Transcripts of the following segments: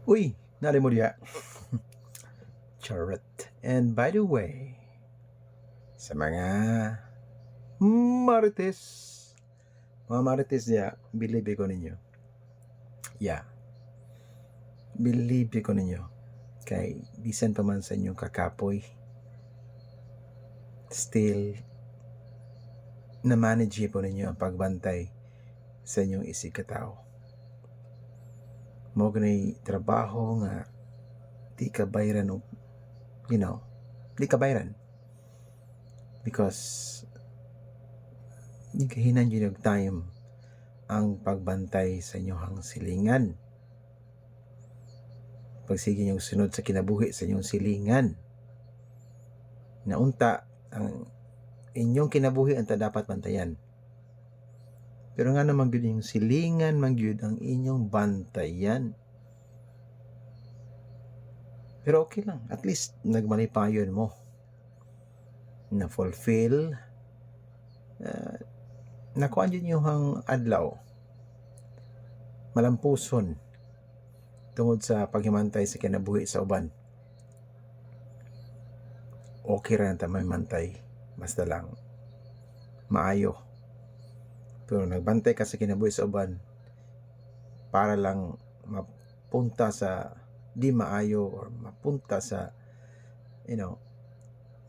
Uy, nari mo diya. Charot. And by the way, sa mga marites, mga marites diya, believe ko ninyo. Yeah. Believe ko ninyo. Kay bisan pa man sa inyong kakapoy, still na-manage po ninyo ang pagbantay sa inyong isig katao. Mo ganay trabaho nga di ka bayran o, di ka bayran. Because di kahinan yun yung time ang pagbantay sa inyong silingan. Pagsige yung sunod sa kinabuhi sa inyong silingan. Naunta, ang inyong kinabuhi ang dapat bantayan. Pero nga naman yun yung silingan, magyud ang inyong bantayan. Pero okay lang, at least nagmalipayon mo na fulfill nakuan yun yung adlaw malampuson tungod sa paghimantay sa kinabuhi sa uban. Okay ra na mamantay, basta lang maayo. Pero nagbantay ka sa kinabuhi sa uban para lang mapunta sa di maayo or mapunta sa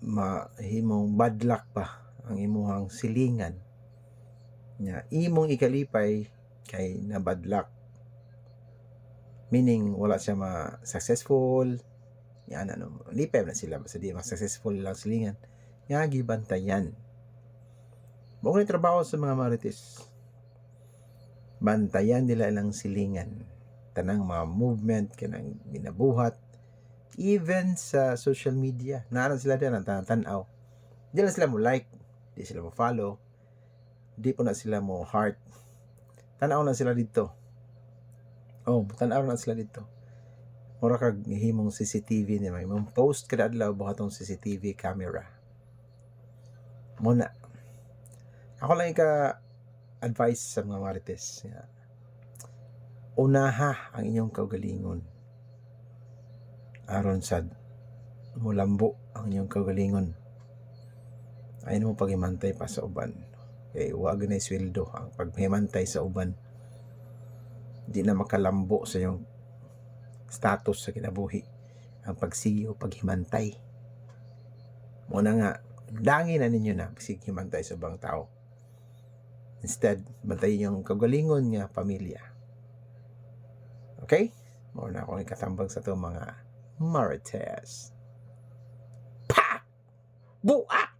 mahimong bad luck pa ang imuhang silingan nya imong ikalipay kay na bad luck, meaning wala siya ma-successful yan lipay na sila basta di ma-successful lang silingan nga gibantayan. Mo ni trabaho sa mga marites, bantayan nila ilang silingan, tanang mga movement kanang ginabuhat, even sa social media naran sila din ang tanaw. Di lang sila mo like, di sila mo follow, di po na sila mo heart, tanaw na sila dito. Tanaw na sila dito. Mura kag himong CCTV ni may mong post kada adlaw buhatong CCTV camera. Muna. Ako lang advice sa mga marites. Unaha ang inyong kaugalingon. Aron sad mulambo ang inyong kaugalingon. Ayun mo paghimantay pa sa uban. Kay wag na sweldo ang paghimantay sa uban. Di na makalambo sa iyong status sa kinabuhi ang pagsiyo, paghimantay. Muna nga, dangin na ninyo na paghimantay sa bang tao. Instead, bantayin yung kagalingon nga pamilya. Okay? Muna akong ikatambag sa ito mga marites. Pa! Buak!